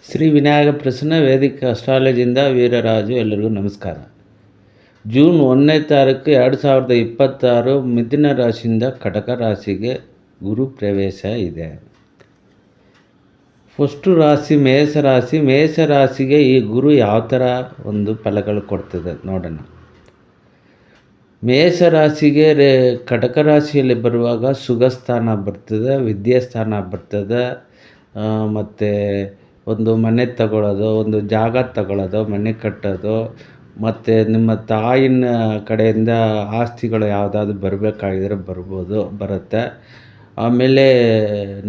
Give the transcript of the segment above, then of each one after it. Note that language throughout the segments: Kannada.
ಶ್ರೀ ವಿನಾಯಕ ಪ್ರಸನ್ನ ವೇದಿಕ ಅಸ್ಟ್ರಾಲಜಿಯಿಂದ ವೀರರಾಜು. ಎಲ್ಲರಿಗೂ ನಮಸ್ಕಾರ. ಜೂನ್ 1ನೇ ತಾರೀಕು 2026 ಮಿಥುನ ರಾಶಿಯಿಂದ ಕಟಕ ರಾಶಿಗೆ ಗುರು ಪ್ರವೇಶ ಇದೆ. ಫಸ್ಟು ರಾಶಿ ಮೇಷರಾಶಿ. ಮೇಷರಾಶಿಗೆ ಈ ಗುರು ಯಾವ ಥರ ಒಂದು ಫಲಗಳು ಕೊಡ್ತದೆ ನೋಡೋಣ. ಮೇಷರಾಶಿಗೆ ಕಟಕ ರಾಶಿಯಲ್ಲಿ ಬರುವಾಗ ಸುಖಸ್ಥಾನ ಬರ್ತದೆ, ವಿದ್ಯಾಸ್ಥಾನ ಬರ್ತದೆ, ಮತ್ತು ಒಂದು ಮನೆ ತಗೊಳ್ಳೋದು, ಒಂದು ಜಾಗ ತಗೊಳ್ಳೋದು, ಮನೆ ಕಟ್ಟೋದು, ಮತ್ತು ನಿಮ್ಮ ತಾಯಿನ ಕಡೆಯಿಂದ ಆಸ್ತಿಗಳು ಯಾವುದಾದ್ರು ಬರಬೇಕಾಗಿದ್ರೆ ಬರುತ್ತೆ. ಆಮೇಲೆ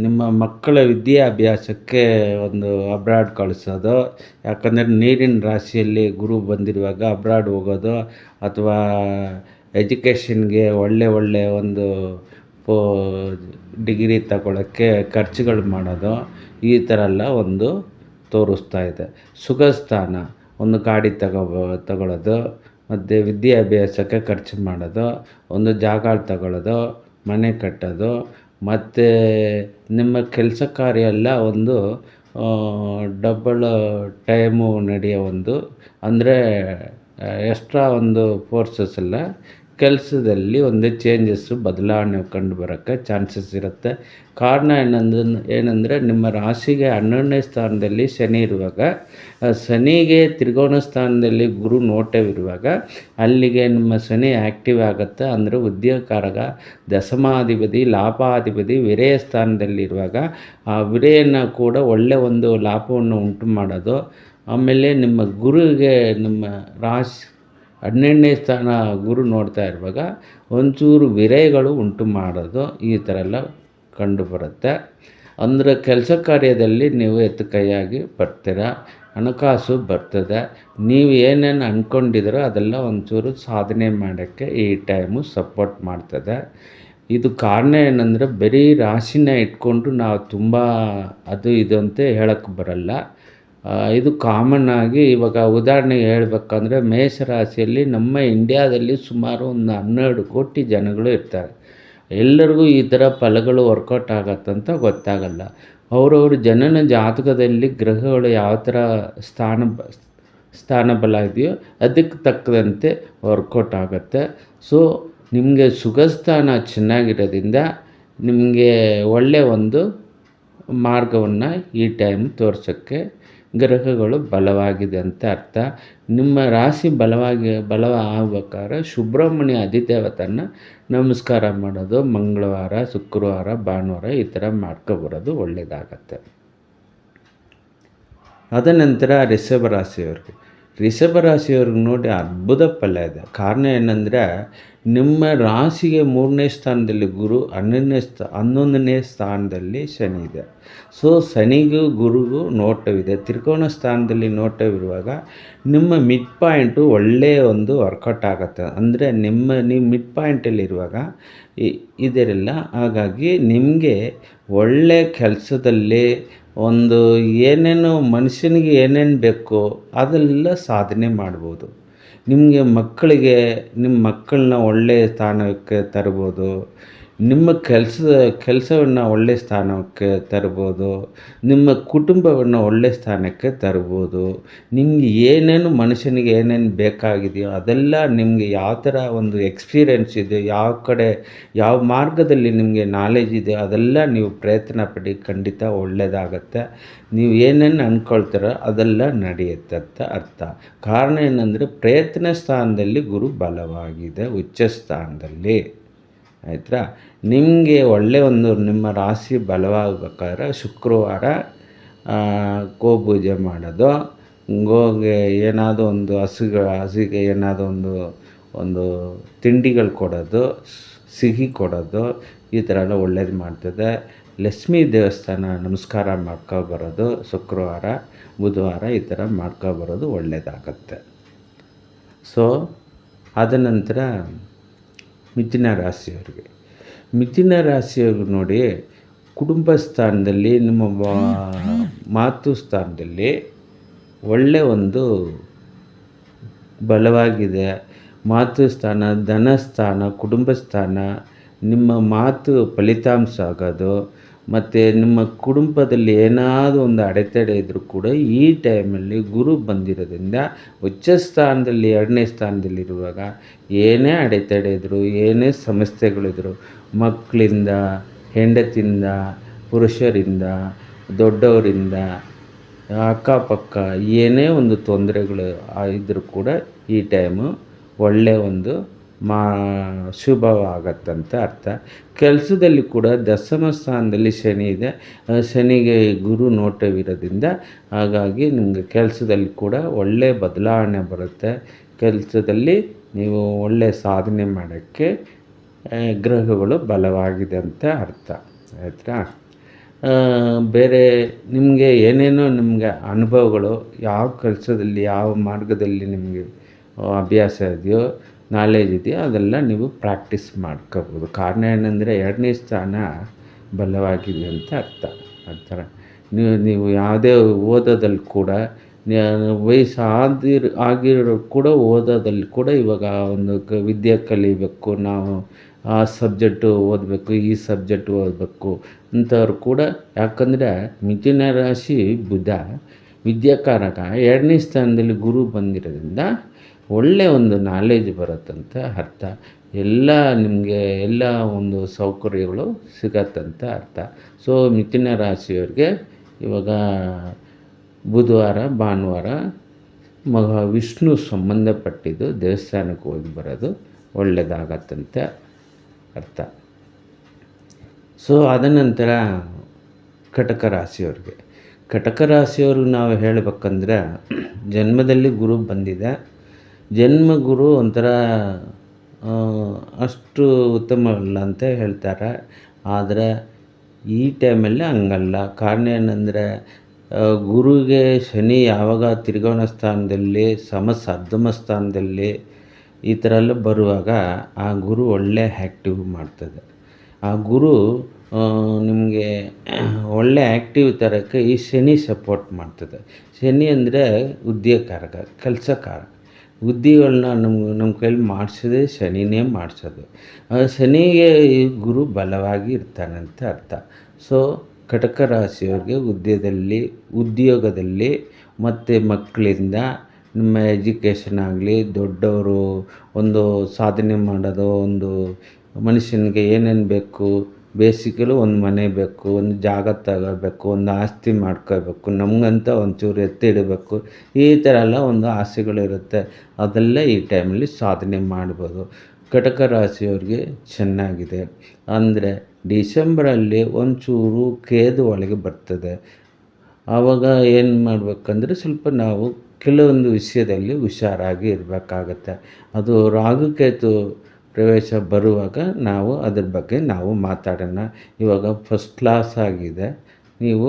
ನಿಮ್ಮ ಮಕ್ಕಳ ವಿದ್ಯಾಭ್ಯಾಸಕ್ಕೆ ಒಂದು ಅಬ್ರಾಡ್ ಕಳಿಸೋದು, ಯಾಕಂದರೆ ನೀರಿನ ರಾಶಿಯಲ್ಲಿ ಗುರು ಬಂದಿರುವಾಗ ಅಬ್ರಾಡ್ ಹೋಗೋದು ಅಥವಾ ಎಜುಕೇಷನ್ಗೆ ಒಳ್ಳೆ ಒಂದು ಡಿಗ್ರಿ ತಗೊಳ್ಳೋಕ್ಕೆ ಖರ್ಚುಗಳು ಮಾಡೋದು, ಈ ಥರ ಎಲ್ಲ ಒಂದು ತೋರಿಸ್ತಾ ಇದೆ. ಸುಖಸ್ಥಾನ ಒಂದು ಗಾಡಿ ತಗೊಳ್ಳೋದು, ಮತ್ತು ವಿದ್ಯಾಭ್ಯಾಸಕ್ಕೆ ಖರ್ಚು ಮಾಡೋದು, ಒಂದು ಜಾಗ ತಗೊಳ್ಳೋದು, ಮನೆ ಕಟ್ಟೋದು, ಮತ್ತು ನಿಮ್ಮ ಕೆಲಸ ಕಾರ್ಯ ಎಲ್ಲ ಒಂದು ಡಬಲ್ ಟೈಮು ನಡೆಯೋ ಒಂದು, ಅಂದರೆ ಎಕ್ಸ್ಟ್ರಾ ಒಂದು ಫೋರ್ಸಸ್ ಎಲ್ಲ ಕೆಲಸದಲ್ಲಿ ಒಂದು ಚೇಂಜಸ್ಸು ಬದಲಾವಣೆ ಕಂಡು ಬರೋಕ್ಕೆ ಚಾನ್ಸಸ್ ಇರುತ್ತೆ. ಕಾರಣ ಏನಂದರೆ ನಿಮ್ಮ ರಾಶಿಗೆ 12ನೇ ಸ್ಥಾನದಲ್ಲಿ ಶನಿ ಇರುವಾಗ, ಶನಿಗೆ ತ್ರಿಕೋನ ಸ್ಥಾನದಲ್ಲಿ ಗುರು ನೋಟವಿರುವಾಗ ಅಲ್ಲಿಗೆ ನಿಮ್ಮ ಶನಿ ಆ್ಯಕ್ಟಿವ್ ಆಗುತ್ತೆ. ಅಂದರೆ ಉದ್ಯೋಗಕಾರಕ, ದಶಮಾಧಿಪತಿ, ಲಾಭಾಧಿಪತಿ ವಿರಯ ಸ್ಥಾನದಲ್ಲಿರುವಾಗ ಆ ವಿರೆಯನ್ನು ಕೂಡ ಒಳ್ಳೆಯ ಒಂದು ಲಾಭವನ್ನು ಉಂಟು ಮಾಡೋದು. ಆಮೇಲೆ ನಿಮ್ಮ ಗುರುವಿಗೆ ನಿಮ್ಮ ರಾಶಿ 12ನೇ ಸ್ಥಾನ ಗುರು ನೋಡ್ತಾ ಇರುವಾಗ ಒಂಚೂರು ವಿರಯಗಳು ಉಂಟು ಮಾಡೋದು, ಈ ಥರ ಎಲ್ಲ ಕಂಡುಬರುತ್ತೆ. ಅಂದರೆ ಕೆಲಸ ಕಾರ್ಯದಲ್ಲಿ ನೀವು ಎತ್ತು ಕೈಯಾಗಿ ಬರ್ತೀರ, ಹಣಕಾಸು ಬರ್ತದೆ, ನೀವು ಏನೇನು ಅಂದ್ಕೊಂಡಿದ್ದೀರೋ ಅದೆಲ್ಲ ಒಂಚೂರು ಸಾಧನೆ ಮಾಡೋಕ್ಕೆ ಈ ಟೈಮು ಸಪೋರ್ಟ್ ಮಾಡ್ತದೆ. ಇದು ಕಾರಣ ಏನಂದರೆ ಬರೀ ರಾಶಿನ ಇಟ್ಕೊಂಡು ನಾವು ತುಂಬ ಅದು ಇದು ಅಂತ ಹೇಳೋಕ್ಕೆ ಬರಲ್ಲ. ಇದು ಕಾಮನ್ ಆಗಿ ಇವಾಗ ಉದಾಹರಣೆಗೆ ಹೇಳಬೇಕಂದ್ರೆ ಮೇಷರಾಶಿಯಲ್ಲಿ ನಮ್ಮ ಇಂಡಿಯಾದಲ್ಲಿ ಸುಮಾರು ಒಂದು 12 ಕೋಟಿ ಜನಗಳು ಇರ್ತಾರೆ. ಎಲ್ಲರಿಗೂ ಈ ಥರ ಫಲಗಳು ವರ್ಕೌಟ್ ಆಗತ್ತಂತ ಗೊತ್ತಾಗಲ್ಲ. ಅವರವ್ರ ಜನನ ಜಾತಕದಲ್ಲಿ ಗ್ರಹಗಳು ಯಾವ ಥರ ಸ್ಥಾನ ಬಲ ಇದೆಯೋ ಅದಕ್ಕೆ ತಕ್ಕಂತೆ ವರ್ಕೌಟ್ ಆಗುತ್ತೆ. ಸೊ ನಿಮಗೆ ಸುಖಸ್ಥಾನ ಚೆನ್ನಾಗಿರೋದ್ರಿಂದ ನಿಮಗೆ ಒಳ್ಳೆಯ ಒಂದು ಮಾರ್ಗವನ್ನು ಈ ಟೈಮ್ ತೋರ್ಸೋಕ್ಕೆ ಗ್ರಹಗಳು ಬಲವಾಗಿದೆ ಅಂತ ಅರ್ಥ. ನಿಮ್ಮ ರಾಶಿ ಆಗ್ಬೇಕಾದ್ರೆ ಸುಬ್ರಹ್ಮಣ್ಯ ಅಧಿದೇವತನ ನಮಸ್ಕಾರ ಮಾಡೋದು, ಮಂಗಳವಾರ, ಶುಕ್ರವಾರ, ಭಾನುವಾರ ಈ ಥರ ಮಾಡ್ಕೊಬರೋದು ಒಳ್ಳೆಯದಾಗತ್ತೆ. ಅದ ನಂತರ ರಿಷಭ ರಾಶಿಯವ್ರಿಗೆ ನೋಡಿ ಅದ್ಭುತ ಫಲ ಇದೆ. ಕಾರಣ ಏನಂದರೆ ನಿಮ್ಮ ರಾಶಿಗೆ 3ನೇ ಸ್ಥಾನದಲ್ಲಿ ಗುರು, 11ನೇ ಸ್ಥಾನದಲ್ಲಿ ಶನಿ ಇದೆ. ಸೊ ಶನಿಗೂ ಗುರುಗೂ ನೋಟವಿದೆ. ತ್ರಿಕೋನ ಸ್ಥಾನದಲ್ಲಿ ನೋಟವಿರುವಾಗ ನಿಮ್ಮ ಮಿಡ್ ಪಾಯಿಂಟು ಒಳ್ಳೆಯ ಒಂದು ವರ್ಕೌಟ್ ಆಗುತ್ತೆ. ಅಂದರೆ ನೀವು ಮಿಡ್ ಪಾಯಿಂಟಲ್ಲಿರುವಾಗ ಇದರೆಲ್ಲ, ಹಾಗಾಗಿ ನಿಮಗೆ ಒಳ್ಳೆಯ ಕೆಲಸದಲ್ಲಿ ಒಂದು ಏನೇನು ಮನುಷ್ಯನಿಗೆ ಏನೇನು ಬೇಕೋ ಅದೆಲ್ಲ ಸಾಧನೆ ಮಾಡ್ಬೋದು. ನಿಮಗೆ ನಿಮ್ಮ ಮಕ್ಕಳನ್ನ ಒಳ್ಳೆಯ ಸ್ಥಾನಕ್ಕೆ ತರ್ಬೋದು, ನಿಮ್ಮ ಕೆಲಸವನ್ನು ಒಳ್ಳೆಯ ಸ್ಥಾನಕ್ಕೆ ತರ್ಬೋದು, ನಿಮ್ಮ ಕುಟುಂಬವನ್ನು ಒಳ್ಳೆಯ ಸ್ಥಾನಕ್ಕೆ ತರ್ಬೋದು. ನಿಮಗೆ ಏನೇನು ಮನುಷ್ಯನಿಗೆ ಏನೇನು ಬೇಕಾಗಿದೆಯೋ ಅದೆಲ್ಲ ನಿಮಗೆ ಯಾವ ಥರ ಒಂದು ಎಕ್ಸ್ಪೀರಿಯೆನ್ಸ್ ಇದೆ, ಯಾವ ಮಾರ್ಗದಲ್ಲಿ ನಿಮಗೆ ನಾಲೆಜ್ ಇದೆ ಅದೆಲ್ಲ ನೀವು ಪ್ರಯತ್ನ ಪಡಿ, ಖಂಡಿತ ಒಳ್ಳೆಯದಾಗತ್ತೆ. ನೀವು ಏನೇನು ಅಂದ್ಕೊಳ್ತೀರೋ ಅದೆಲ್ಲ ನಡೆಯುತ್ತೆ ಅಂತ ಅರ್ಥ. ಕಾರಣ ಏನಂದರೆ ಪ್ರಯತ್ನ ಸ್ಥಾನದಲ್ಲಿ ಗುರು ಬಲವಾಗಿದೆ, ಉಚ್ಚ ಸ್ಥಾನದಲ್ಲಿ. ಆಯ್ತಾ? ನಿಮಗೆ ಒಳ್ಳೆಯ ಒಂದು ನಿಮ್ಮ ರಾಶಿ ಬಲವಾಗಬೇಕಾದ್ರೆ ಶುಕ್ರವಾರ ಗೋಪೂಜೆ ಮಾಡೋದು, ಗೋಗೆ ಏನಾದರೂ ಒಂದು ಹಸುಗೆ ಏನಾದರೂ ಒಂದು ತಿಂಡಿಗಳು ಕೊಡೋದು, ಸಿಹಿ ಕೊಡೋದು, ಈ ಥರ ಎಲ್ಲ ಒಳ್ಳೇದು ಮಾಡ್ತದೆ. ಲಕ್ಷ್ಮೀ ದೇವಸ್ಥಾನ ನಮಸ್ಕಾರ ಮಾಡ್ಕೊಬರೋದು, ಶುಕ್ರವಾರ, ಬುಧವಾರ ಈ ಥರ ಮಾಡ್ಕೊಬರೋದು ಒಳ್ಳೆಯದಾಗತ್ತೆ. ಸೊ ಆದ ನಂತರ ಮಿಥುನ ರಾಶಿಯವ್ರಿಗೆ ನೋಡಿ ಕುಟುಂಬ ಸ್ಥಾನದಲ್ಲಿ, ನಿಮ್ಮ ಮಾತು ಸ್ಥಾನದಲ್ಲಿ ಒಳ್ಳೆಯ ಒಂದು ಬಲವಾಗಿದೆ. ಮಾತು ಸ್ಥಾನ, ಧನ ಸ್ಥಾನ, ಕುಟುಂಬ ಸ್ಥಾನ, ನಿಮ್ಮ ಮಾತು ಫಲಿತಾಂಶ ಆಗೋದು, ಮತ್ತು ನಿಮ್ಮ ಕುಟುಂಬದಲ್ಲಿ ಏನಾದರೂ ಒಂದು ಅಡೆತಡೆ ಇದ್ದರೂ ಕೂಡ ಈ ಟೈಮಲ್ಲಿ ಗುರು ಬಂದಿರೋದ್ರಿಂದ ಉಚ್ಚ ಸ್ಥಾನದಲ್ಲಿ 2ನೇ ಸ್ಥಾನದಲ್ಲಿರುವಾಗ ಏನೇ ಅಡೆತಡೆ ಇದ್ದರೂ ಏನೇ ಸಮಸ್ಯೆಗಳಿದ್ರು ಮಕ್ಕಳಿಂದ, ಹೆಂಡತಿಯಿಂದ, ಪುರುಷರಿಂದ, ದೊಡ್ಡವರಿಂದ, ಅಕ್ಕಪಕ್ಕ ಏನೇ ಒಂದು ತೊಂದರೆಗಳು ಇದ್ದರೂ ಕೂಡ ಈ ಟೈಮು ಒಳ್ಳೆಯ ಒಂದು ಶುಭವಾಗತ್ತಂತ ಅರ್ಥ. ಕೆಲಸದಲ್ಲಿ ಕೂಡ ದಶಮ ಸ್ಥಾನದಲ್ಲಿ ಶನಿ ಇದೆ. ಶನಿಗೆ ಗುರು ನೋಟವಿರೋದ್ರಿಂದ ಹಾಗಾಗಿ ನಿಮಗೆ ಕೆಲಸದಲ್ಲಿ ಕೂಡ ಒಳ್ಳೆಯ ಬದಲಾವಣೆ ಬರುತ್ತೆ. ಕೆಲಸದಲ್ಲಿ ನೀವು ಒಳ್ಳೆಯ ಸಾಧನೆ ಮಾಡೋಕ್ಕೆ ಗ್ರಹಗಳು ಬಲವಾಗಿದೆ ಅಂತ ಅರ್ಥ ಆಯಿತಾ. ಬೇರೆ ನಿಮಗೆ ಏನೇನೋ ನಿಮಗೆ ಅನುಭವಗಳು ಯಾವ ಕೆಲಸದಲ್ಲಿ ಯಾವ ಮಾರ್ಗದಲ್ಲಿ ನಿಮಗೆ ಅಭ್ಯಾಸ ಇದೆಯೋ ನಾಲೆಜ್ ಇದೆಯೋ ಅದೆಲ್ಲ ನೀವು ಪ್ರಾಕ್ಟೀಸ್ ಮಾಡ್ಕೋಬೋದು. ಕಾರಣ ಏನಂದರೆ 2ನೇ ಸ್ಥಾನ ಬಲವಾಗಿದೆ ಅಂತ ಅರ್ಥ. ಆ ಥರ ನೀವು ಯಾವುದೇ ಓದೋದಲ್ಲಿ ಕೂಡ ವಯಸ್ಸು ಆಗಿರೋ ಕೂಡ ಓದೋದಲ್ಲಿ ಕೂಡ ಇವಾಗ ಒಂದು ವಿದ್ಯೆ ಕಲಿಬೇಕು, ನಾವು ಆ ಸಬ್ಜೆಕ್ಟು ಓದಬೇಕು, ಈ ಸಬ್ಜೆಕ್ಟು ಓದಬೇಕು ಅಂಥವ್ರು ಕೂಡ, ಯಾಕಂದರೆ ಮಿಥುನ ರಾಶಿ ಬುಧ ವಿದ್ಯಾಕಾರಕ 2ನೇ ಸ್ಥಾನದಲ್ಲಿ ಗುರು ಬಂದಿರೋದ್ರಿಂದ ಒಳ್ಳೆಯ ಒಂದು ನಾಲೆಜ್ ಬರುತ್ತಂತ ಅರ್ಥ. ಎಲ್ಲ ನಿಮಗೆ ಎಲ್ಲ ಒಂದು ಸೌಕರ್ಯಗಳು ಸಿಗತ್ತಂತ ಅರ್ಥ. ಸೊ ಮಿಥುನ ರಾಶಿಯವ್ರಿಗೆ ಇವಾಗ ಬುಧವಾರ ಭಾನುವಾರ ವಿಷ್ಣು ಸಂಬಂಧಪಟ್ಟಿದ್ದು ದೇವಸ್ಥಾನಕ್ಕೆ ಹೋಗಿ ಬರೋದು ಒಳ್ಳೆಯದಾಗತ್ತಂತೆ ಅರ್ಥ. ಸೊ ಅದ ನಂತರ ಕಟಕ ರಾಶಿಯವ್ರಿಗೆ ನಾವು ಹೇಳಬೇಕಂದ್ರೆ ಜನ್ಮದಲ್ಲಿ ಗುರು ಬಂದಿದೆ. ಜನ್ಮ ಗುರು ಒಂಥರ ಅಷ್ಟು ಉತ್ತಮವಲ್ಲ ಅಂತ ಹೇಳ್ತಾರೆ. ಆದರೆ ಈ ಟೈಮಲ್ಲಿ ಹಂಗಲ್ಲ. ಕಾರಣ ಏನಂದರೆ ಗುರುಗೆ ಶನಿ ಯಾವಾಗ ತ್ರಿಕೋನ ಸ್ಥಾನದಲ್ಲಿ ಸಪ್ತಮ ಸ್ಥಾನದಲ್ಲಿ ಈ ಥರ ಎಲ್ಲ ಬರುವಾಗ ಆ ಗುರು ಒಳ್ಳೆ ಆ್ಯಕ್ಟಿವ್ ಮಾಡ್ತದೆ. ಆ ಗುರು ನಿಮಗೆ ಒಳ್ಳೆ ಆ್ಯಕ್ಟಿವ್ ತರೋಕ್ಕೆ ಈ ಶನಿ ಸಪೋರ್ಟ್ ಮಾಡ್ತದೆ. ಶನಿ ಅಂದರೆ ಉದ್ಯೋಗಕಾರಕ, ಕೆಲಸಕಾರ. ಬುದ್ಧಿಗಳನ್ನ ನಮ್ಮ ಕೈಲಿ ಮಾಡಿಸೋದೇ ಶನಿನೇ ಮಾಡಿಸೋದು. ಶನಿಗೆ ಗುರು ಬಲವಾಗಿ ಇರ್ತಾನಂತ ಅರ್ಥ. ಸೊ ಕಟಕ ರಾಶಿಯವ್ರಿಗೆ ಉದ್ಯೋಗದಲ್ಲಿ ಮತ್ತು ಮಕ್ಕಳಿಂದ ನಿಮ್ಮ ಎಜುಕೇಷನ್ ಆಗಲಿ, ದೊಡ್ಡವರು ಒಂದು ಸಾಧನೆ ಮಾಡೋದು, ಒಂದು ಮನುಷ್ಯನಿಗೆ ಏನೇನು ಬೇಕು, ಬೇಸಿಕಲು ಒಂದು ಮನೆ ಬೇಕು, ಒಂದು ಜಾಗ ತಗೋಬೇಕು, ಒಂದು ಆಸ್ತಿ ಮಾಡ್ಕೋಬೇಕು, ನಮಗಂತ ಒಂಚೂರು ಎತ್ತಿಡಬೇಕು, ಈ ಥರ ಎಲ್ಲ ಒಂದು ಆಸೆಗಳಿರುತ್ತೆ. ಅದೆಲ್ಲ ಈ ಟೈಮಲ್ಲಿ ಸಾಧನೆ ಮಾಡ್ಬೋದು. ಕಟಕ ರಾಶಿಯವ್ರಿಗೆ ಚೆನ್ನಾಗಿದೆ. ಅಂದರೆ ಡಿಸೆಂಬರಲ್ಲಿ ಒಂಚೂರು ಕೇದು ಒಳಗೆ ಬರ್ತದೆ. ಆವಾಗ ಏನು ಮಾಡಬೇಕಂದ್ರೆ ಸ್ವಲ್ಪ ನಾವು ಕೆಲವೊಂದು ವಿಷಯದಲ್ಲಿ ಹುಷಾರಾಗಿ ಇರಬೇಕಾಗತ್ತೆ. ಅದು ರಾಹುಕೇತು ಪ್ರವೇಶ ಬರುವಾಗ ನಾವು ಅದ್ರ ಬಗ್ಗೆ ನಾವು ಮಾತಾಡೋಣ. ಇವಾಗ ಫಸ್ಟ್ ಕ್ಲಾಸ್ ಆಗಿದೆ. ನೀವು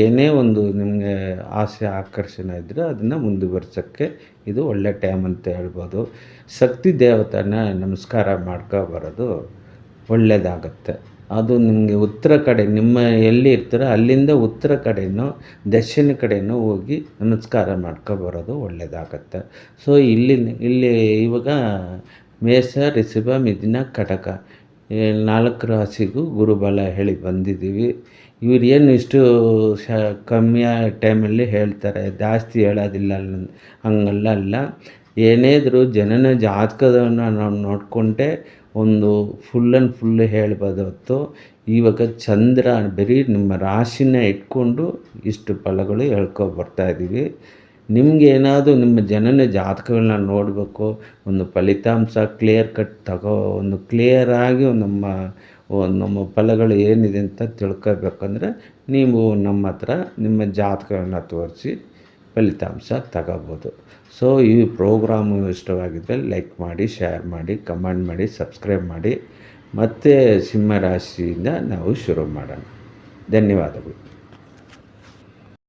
ಏನೇ ಒಂದು ನಿಮಗೆ ಆಸೆ ಆಕರ್ಷಣೆ ಇದ್ದರೆ ಅದನ್ನು ಮುಂದುವರ್ಸೋಕ್ಕೆ ಇದು ಒಳ್ಳೆ ಟೈಮ್ ಅಂತ ಹೇಳ್ಬೋದು. ಶಕ್ತಿ ದೇವತೆನ ನಮಸ್ಕಾರ ಮಾಡ್ಕೊಬರೋದು ಒಳ್ಳೆಯದಾಗತ್ತೆ. ಅದು ನಿಮಗೆ ಉತ್ತರ ಕಡೆ ನಿಮ್ಮ ಎಲ್ಲಿ ಇರ್ತೀರೋ ಅಲ್ಲಿಂದ ಉತ್ತರ ಕಡೆಯೋ ದಕ್ಷಿಣ ಕಡೆಯೋ ಹೋಗಿ ನಮಸ್ಕಾರ ಮಾಡ್ಕೊಬರೋದು ಒಳ್ಳೆಯದಾಗತ್ತೆ. ಸೊ ಇಲ್ಲಿ ಇವಾಗ ಮೇಷ, ರಿಷಭ, ಮಿಥುನ, ಕಟಕ 4 ರಾಶಿಗೂ ಗುರುಬಲ ಹೇಳಿ ಬಂದಿದ್ದೀವಿ. ಇವ್ರು ಏನು ಇಷ್ಟು ಕಮ್ಮಿಯ ಟೈಮಲ್ಲಿ ಹೇಳ್ತಾರೆ, ಜಾಸ್ತಿ ಹೇಳೋದಿಲ್ಲ ಹಂಗಲ್ಲ ಅಲ್ಲ. ಏನೇ ಇದ್ದರೂ ಜನನ ಜಾತಕವನ್ನು ನಾವು ನೋಡಿಕೊಂಡೇ ಒಂದು ಫುಲ್ ಹೇಳ್ಬೋದು ಹೊತ್ತು. ಇವಾಗ ಚಂದ್ರ ಬರೀ ನಿಮ್ಮ ರಾಶಿನ ಇಟ್ಕೊಂಡು ಇಷ್ಟು ಫಲಗಳು ಹೇಳ್ಕೊಬರ್ತಾಯಿದ್ದೀವಿ. ನಿಮಗೇನಾದರೂ ನಿಮ್ಮ ಜನನ ಜಾತಕಗಳನ್ನ ನೋಡಬೇಕು, ಒಂದು ಫಲಿತಾಂಶ ಕ್ಲಿಯರ್ ಕಟ್ ಒಂದು ಕ್ಲಿಯರಾಗಿ ನಮ್ಮ ಫಲಗಳು ಏನಿದೆ ಅಂತ ತಿಳ್ಕೊಬೇಕಂದ್ರೆ ನೀವು ನಮ್ಮ ಹತ್ರ ನಿಮ್ಮ ಜಾತಕಗಳನ್ನ ತೋರಿಸಿ ಫಲಿತಾಂಶ ತಗೋಬೋದು. ಸೊ ಈ ಪ್ರೋಗ್ರಾಮು ಇಷ್ಟವಾಗಿದ್ದರೆ ಲೈಕ್ ಮಾಡಿ, ಶೇರ್ ಮಾಡಿ, ಕಮೆಂಟ್ ಮಾಡಿ, ಸಬ್ಸ್ಕ್ರೈಬ್ ಮಾಡಿ. ಮತ್ತು ಸಿಂಹರಾಶಿಯಿಂದ ನಾವು ಶುರು ಮಾಡೋಣ. ಧನ್ಯವಾದಗಳು.